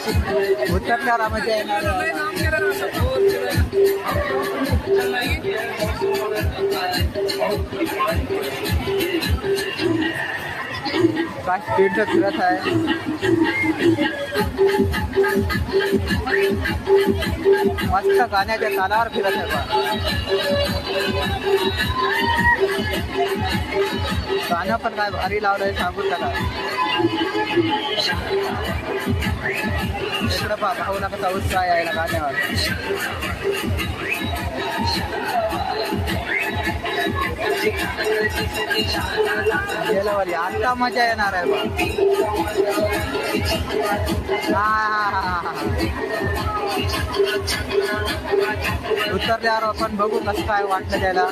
उतरल्यावर मजा येणार. काय स्पीड फिरत आहे. मस्त गाण्याच्या तालावर फिरत आहे बा. गाणं पण काय भारी लावलंय सांगू त्याला. इकडं पहा भाऊला कसा उत्साह यायला गाण्यावर. गेल्यावर आता मजा येणार आहे बा. उतरल्यावर आपण बघू कसं काय वाटलं त्याला.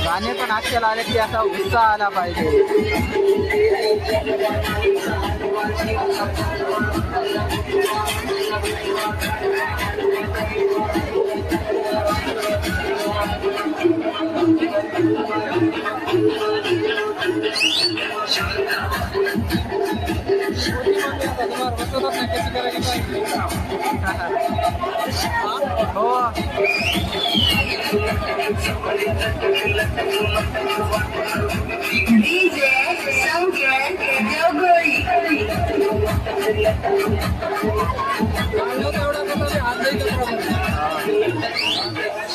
गाणे पण आजकाल आले की असा उत्साह आला पाहिजे. हो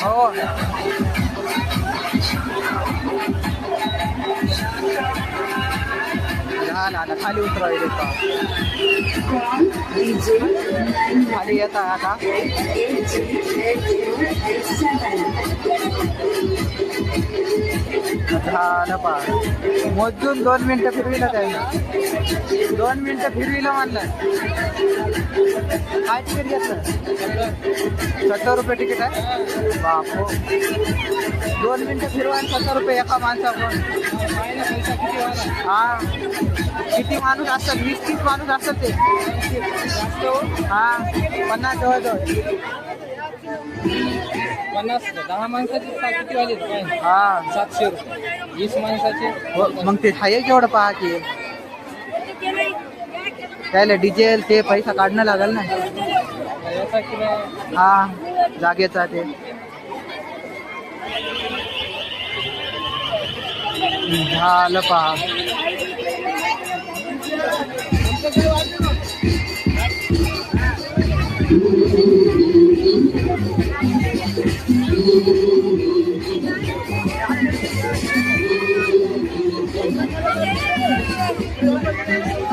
हो झाला खाली उतरायला खाली येत आहे आता. झालं पा मोजून 2 मिनिटं फिरविलं त्यानं. 2 मिनिटं फिरविलं म्हणलं. काय तिकीट घेतलं? 70 रुपये तिकीट आहे बापो. 2 मिनिटं फिरवा 70 रुपये एका माणसाकडून. हा किती माणूस असतात? 20-30 माणूस असतात ते. हा 50 जवळजवळ. 10 माणसाचे किती वाले? हा 700 रुपये. 20 माणसाचे. मग ते हाय केवढं पहा की त्याला डिझेल ते पैसा काढणं लागेल ना. हा जागेचा ते. झालं पहा.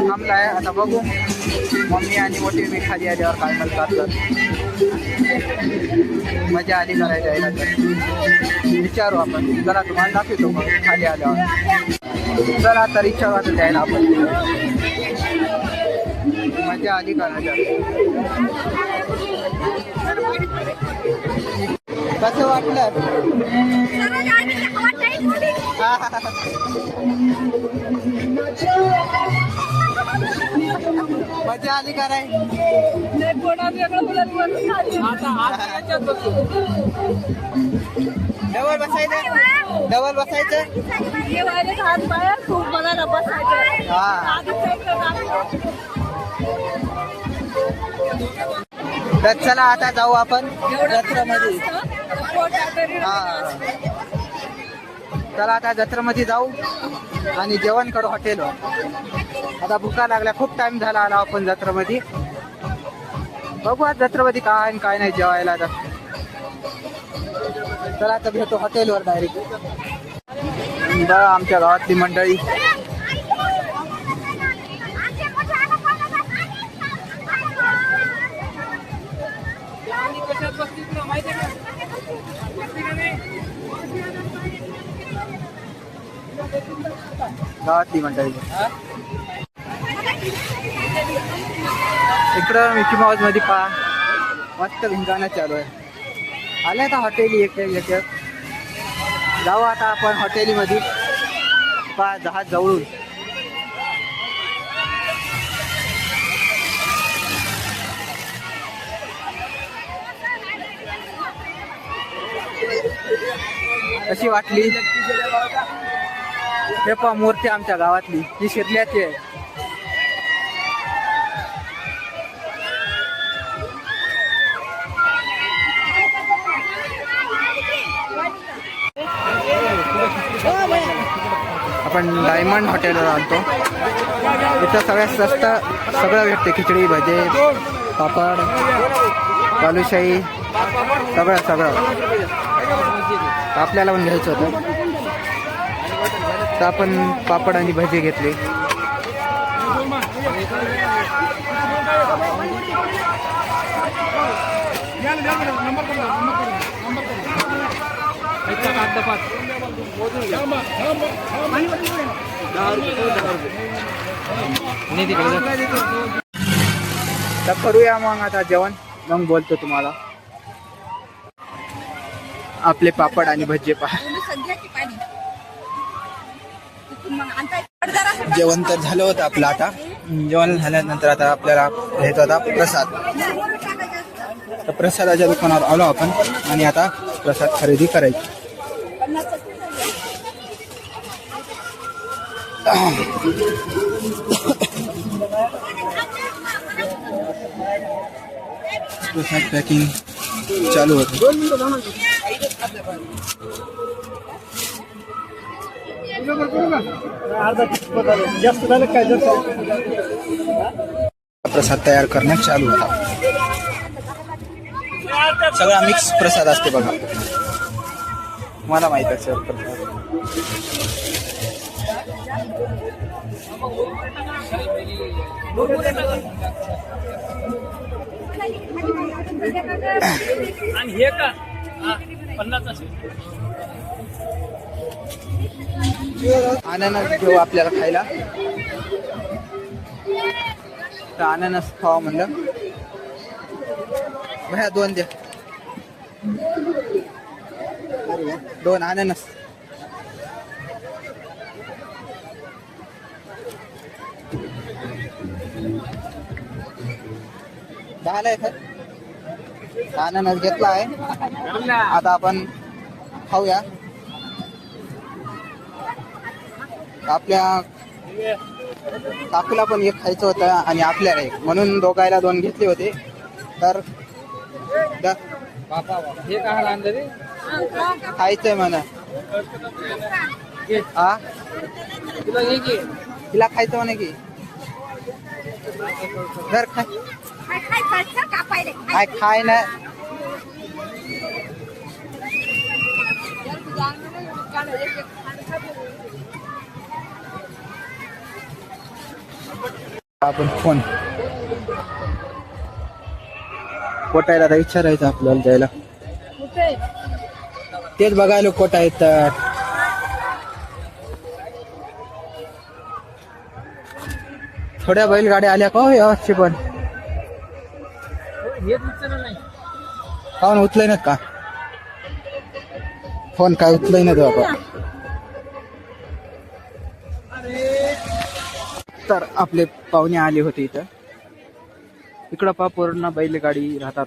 थांबलाय आता बघू मम्मी आणि मोठी मी खाली आल्यावर काय म्हणतात. मजा आली करायला यायला तर विचारू आपण. चला तुम्हाला दाखवतो मग खाली आल्यावर. चला तर विचारू आता द्यायला आपण. मजा आली करायला. कसं वाटलं? मजा आली कराय. डबल बसायचं. डबल बसायचं. हा तर चला आता जाऊ आपण जत्रेमध्ये. हा चला आता जत्रेमध्ये जाऊ आणि जेवण करू हॉटेलवर. आता भुका लागल्या. खूप टाइम झाला आला आपण जत्रेमध्ये. बघू आज जत्रेमध्ये काय काय नाही जेवायला. आता चला आता भेटू हॉटेलवर डायरेक्ट. बघा आमच्या गावातली मंडळी. गावातली मंडळी. इकडं मिकी माऊस मध्ये पहा मस्त भिंगाणं चालू आहे. आले आता हॉटेली एक एक. जाऊ आता आपण हॉटेलीमध्ये पहा जहाज जवळून. कशी वाटली? हे पहा मूर्ती आमच्या गावातली, ही शिरल्याची आहे. आपण डायमंड हॉटेलवर आणतो. इथं सगळ्यात स्वस्त सगळं भेटते. खिचडी, भजे, पापड, बालुशाही, सगळं आपल्याला पण घ्यायचं होतं. तर आपण पापड आणि भजे घेतले. तर करूया मग आता जेवण, मग बोलतो तुम्हाला. आपले पापड आणि भजे पहा. जेवण तर झालं होतं आपलं. आता जेवण झाल्यानंतर आता आपल्याला घ्यायचा होता प्रसाद. तर प्रसादाच्या दुकानावर आलो आपण आणि आता प्रसाद खरेदी करायची. प्रसाद पॅकिंग चालू होतं. प्रसाद तयार करणं चालू होता. सगळा मिक्स प्रसाद असते बघा, मला माहित आहे सर. आणि हे का 50 अननस घेऊ आपल्याला खायला. तर अननस खावा म्हणलं. भया 2 द्या, 2 अननस. झालंय सर, अननस घेतला आहे. आता आपण खाऊया. आपल्या काकूला पण एक खायचं होतं आणि आपल्याला एक, म्हणून दोघायला 2 घेतले होते. तर हे का आणलं रे? खायचंय म्हणा. हा तुला हे घे. तिला खायचं म्हणे की घर खाय ना. आपण फोन कोटायला आता विचारायचं आपल्याला जायला. तेच बघायला कोटा येतात. थोड्या बैलगाड्या आल्या का यावर्षी पण? काहून उचलय ना का फोन? काय उचलय ना बाबा. तर आपले पाहुणे आले होते इथं. इकडं पा पूर्ण बैलगाडी राहतात.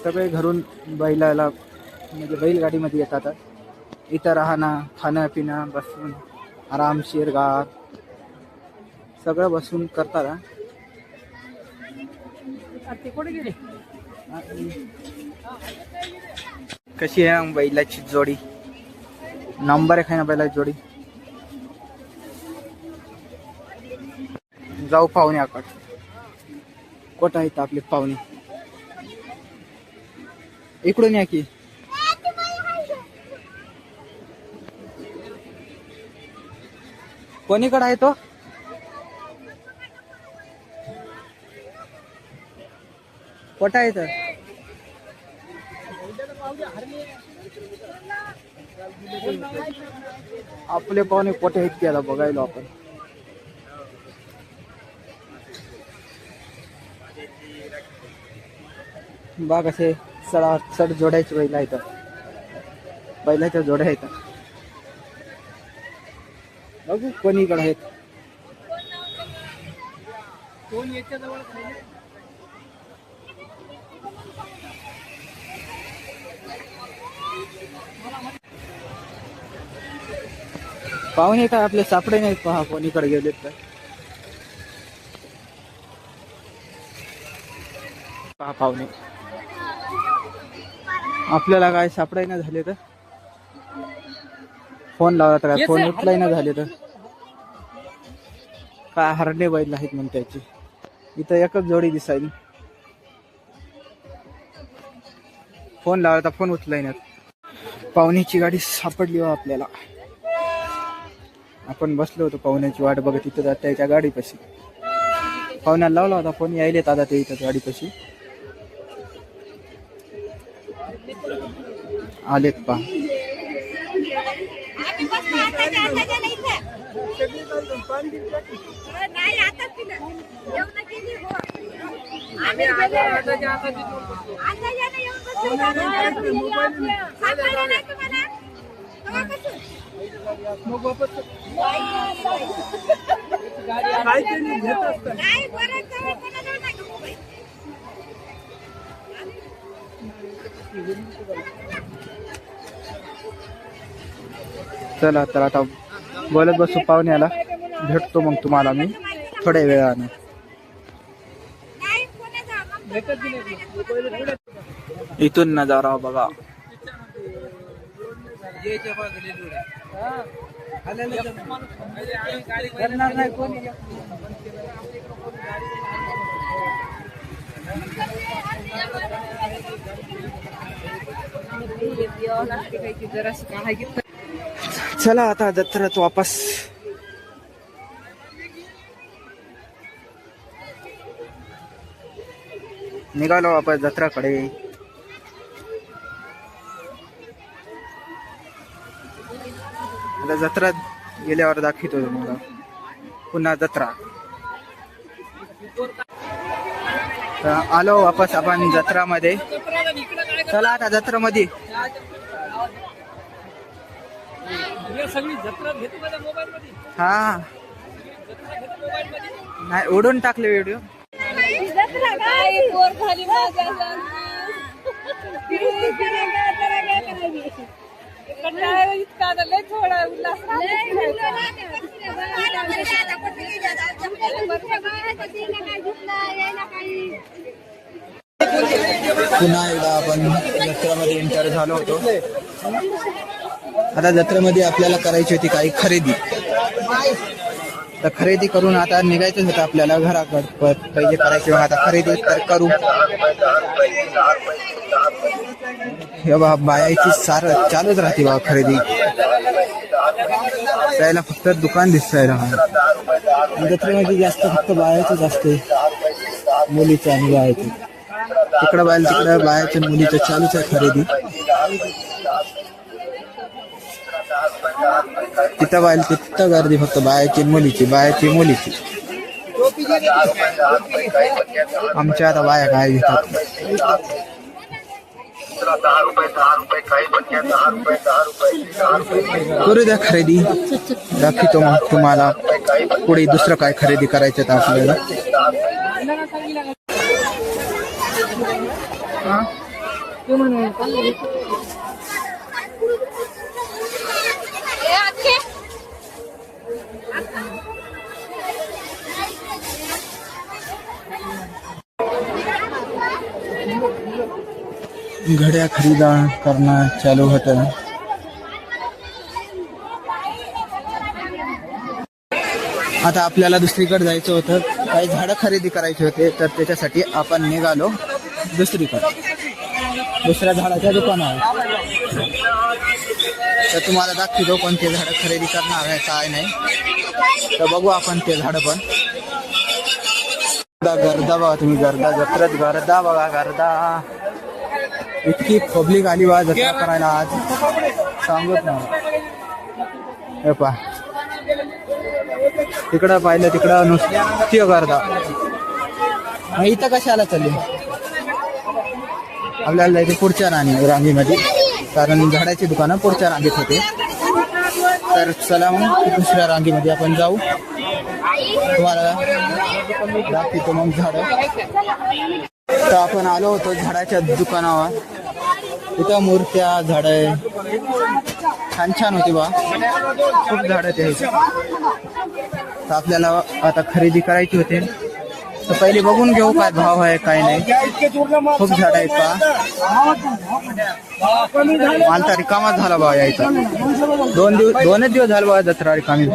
सगळे घरून बैलाला म्हणजे बैलगाडीमध्ये येतात. इथं राहणं, खाणं पिणं, बसून आरामशीर गार सगळं बसून करतात. कशी आहे बैलाची जोडी? नंबर 1 आहे ना बैलाची जोडी. जाऊ पाहुण्याकडे. कोटा आहेत आपले पाहुणे. इकडून या की. कोणीकडे आहे तो? कोटा येत आपले पाहुणे कोठे आहेत त्याला बघायला आपण. बाग असे चढ जोडायचे बैल आहेत. बैलाच्या जोड्या आहेत. बघू कोणीकडे आहेत. कोण याच्या जवळ पाहुणे काय आपले सापडे नाहीत, पहा कोणीकडे गेलेत तर. पहा पाहुणे आपल्याला काय सापडाय ना झाले तर. फोन लावला तर काय फोन उचलाय ना झाले तर. काय हरणे बैल आहेत म्हणून त्याची. इथं एकच जोडी दिसायली. फोन लावला तर फोन उचलाय ना. पाहुण्याची गाडी सापडली हो आपल्याला. आपण बसलो होतो पाहुण्याची वाट बघत इथं जात त्याच्या गाडीपाशी. पाहुण्याला लावला होता फोन, यायलेत आता ते इथं गाडीपाशी. आलेत पहा. चला तर आता बोलत बसू पाहुण्याला. भेटतो मग तुम्हाला मी थोड्या वेळानं. इथून नजारा बघा. चला आता जत्रेत वापस. निघालो वापस जत्राकडे. आता जत्रात गेल्यावर दाखवतो तुम्हाला पुन्हा जत्रा. आलो वापस आपण जत्रामध्ये. चला आता जत्रामध्ये. हा नाही ओढून टाकले व्हिडिओ. पुन्हा एकदा आपण जत्रेमध्ये एंटर झालो होतो. आता जत्रेमध्ये आपल्याला करायची होती काही खरेदी. तर खरेदी करून आता निघायचं होतं आपल्याला घराकडे. पहिले करायचे आता खरेदी तर करू. हे बा बायाची सार चालूच राहते बा खरेदी. त्याला फक्त दुकान दिसायला. जत्रेमध्ये जास्त फक्त बायाचंच असते, मुलीचं आणि बायाचं. तिकडं बायला तिकडं बायाचं मुलीचं चालूच आहे खरेदी. तिथं बायला तिथं गर्दी फक्त बायाची मुलीची, बायाची मुलीची. आमच्या आता बाया काय घेतात. करू द्या खरेदी. दाखवतो मग तुम्हाला पुढे दुसरं काय खरेदी करायचं तर आपल्याला. घड्या खरेदी करणं चालू होतं. आता आपल्याला दुसरीकडे जायचं होतं. काही झाडं खरेदी करायचे होते तर त्याच्यासाठी आपण निघालो दुसरीकडे. दुसऱ्या झाडाच्या दुकानावर. तर तुम्हाला दाखवतो कोणते झाडं खरेदी करणार आहे काय नाही. तर बघू आपण ते झाडं पण. गर्दा बघा तुम्ही. गर्दा जत्रेत गर्दा बघा. गर्दा इतकी पब्लिक आली बा जत्रा करायला आज सांगत ना. हे पहा तिकडं पाहिलं तिकडं नुसती गर्दा. इथं कशाला चालली आपल्याला जायचं पुढच्या रांगेमध्ये. कारण झाडाची दुकानं पुढच्या रांगेत होते. तर चला मग दुसऱ्या रांगेमध्ये आपण जाऊ. तुम्हाला दाखवतो मग झाडं. तर आपण आलो होतो झाडाच्या दुकानावर. इथं मूर्त्या झाड आहे. छान छान होती बा, खूप झाडं ते. तर आपल्याला आता खरेदी करायची होती, तर पहिले बघून घेऊ काय भाव आहे काय नाही. खूप झाड आहेत पहा. माल तर रिकामाच झाला बा यायचा. दोनच दिवस झाला बा जत्रा रिकामी.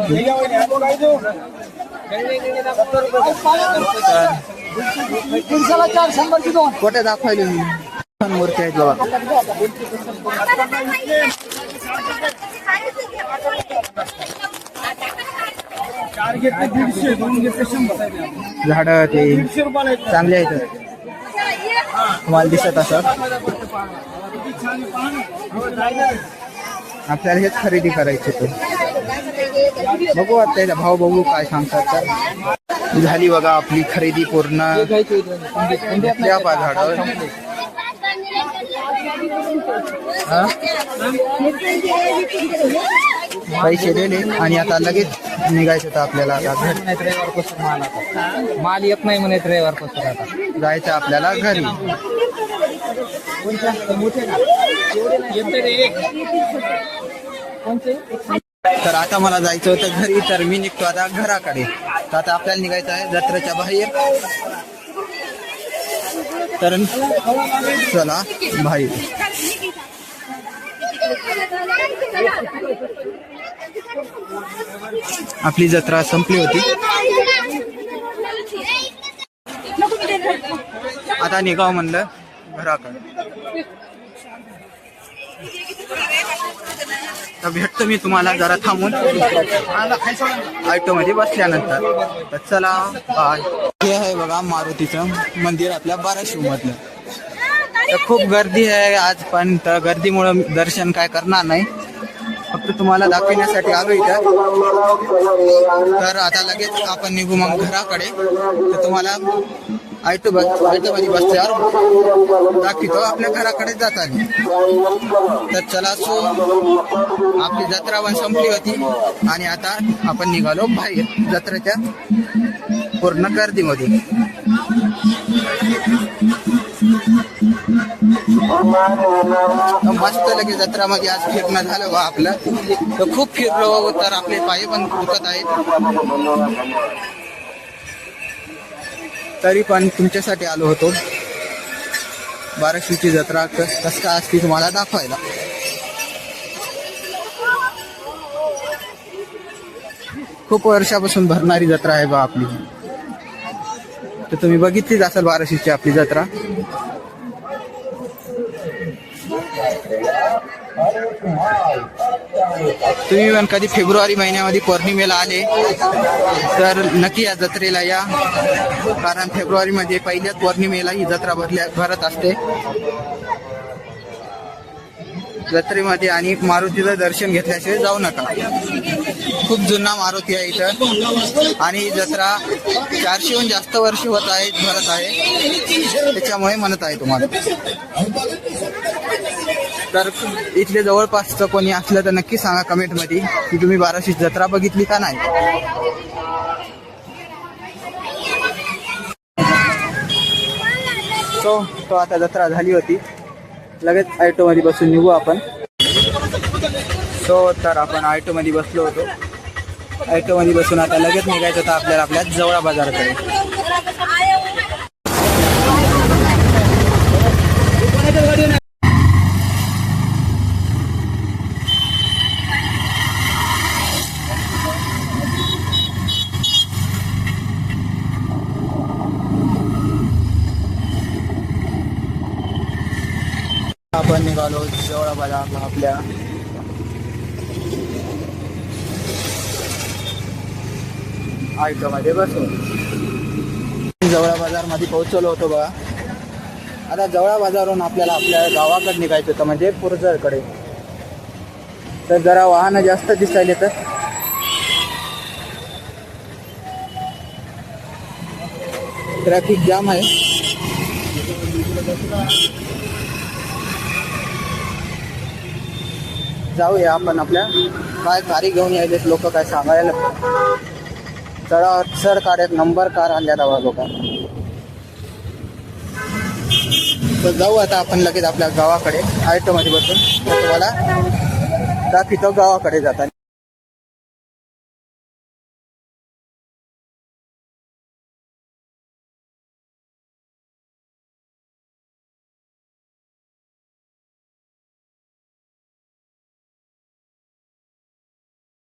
कुठे दाखवायले मूर्ती आहेत बाबा. झाड ते चांगले आहेत तुम्हाला दिसत असत. आपल्याला हेच खरेदी करायचे तर बघू आता त्याचा भाव बघू काय सांगतात. तर झाली बघा आपली खरेदी पूर्ण. द्या पा झाड पैसे दिले आणि आता लगेच निघायचं तर आपल्याला. आता माल येत नाही म्हणत रविवारपासून आता जायचं आपल्याला घरी. तर आता मला जायचं होतं घरी, तर मी निघतो आता घराकडे. तर आता आपल्याला निघायचं आहे जत्रेच्या बाहेर. तर चला बाहेर. आपली जत्रा संपली होती, आता निघाव म्हणलं घराकडे. तर भेटतो मी तुम्हाला जरा थांबून ऑटो मध्ये बसल्यानंतर. तर चला बाय. हे आहे बघा मारुतीचं मंदिर आपल्या बाराशिव मधलं. तर खूप गर्दी आहे आज पण, तर गर्दीमुळे दर्शन काय करणार नाही, फक्त तुम्हाला दाखवण्यासाठी आलो इथं. तर आता लगेच आपण निघू मग घराकडे. तर तुम्हाला ऑटो मध्ये बसल्यावर दाखवतो आपल्या घराकडे जाताना. तर चला सो आपली जत्रा पण संपली होती आणि आता आपण निघालो बाहेर जत्रेच्या पूर्ण गर्दीमधून. मस्त लगे जत्रामध्ये आज फिरणं झालं बा आपलं. तर खूप फिरलो तर आपले पाय पण दुखत आहेत, तरी पण तुमच्यासाठी आलो होतो बाराशिवची जत्रा कसं काय असते तुम्हाला दाखवायला. खूप वर्षापासून भरणारी जत्रा आहे बा आपली. तर तुम्ही बघितलीच असेल बाराशिवची आपली जत्रा. तुम्ही पण कधी फेब्रुवारी महिन्यामध्ये पौर्णिमेला आले तर नक्की या जत्रेला या, कारण फेब्रुवारी मध्ये पहिल्याच पौर्णिमेला ही जत्रा भरत असते जत्रेमध्ये. आणि मारुतीचं दर्शन घेतल्याशिवाय जाऊ नका. खूप जुना मारुती आहे इथं आणि ही जत्रा 400हून जास्त वर्ष होत आहेत भरत आहे, त्याच्यामुळे म्हणत आहे तुम्हाला. तर इथले जवळपासचं कोणी असलं तर नक्की सांगा कमेंट मध्ये की तुम्ही बाराशिव जत्रा बघितली का नाही. तो आता जत्रा झाली होती, लगेच ऑटो मध्ये बसून निघू आपण. तर आपण ऑटो मध्ये बसलो होतो. ऑटो मध्ये बसून आता लगेच निघायचं होतं आपल्याला आपल्या जवळा बाजाराकडे. आपण निघालो जवळा बाजारला आपल्या. ऑटो मध्ये बसून जवळा बाजार मध्ये पोहोचलो होतो बघा. आता जवळा बाजारहून आपल्याला आपल्या गावाकडे निघायचं होतं, म्हणजे पुरजरकडे. तर जरा वाहनं जास्त दिसायले तर ट्रॅफिक जाम आहे. जाऊया आपण आपल्या काय गाडी घेऊन यायलेत लोक काय सांगायला. चढ काढत नंबर कार आणल्या दवा लोक. तर जाऊ आता आपण लगेच आपल्या गावाकडे ऑटो मध्ये बसून. तुम्हाला दाखवितो गावाकडे जाताना.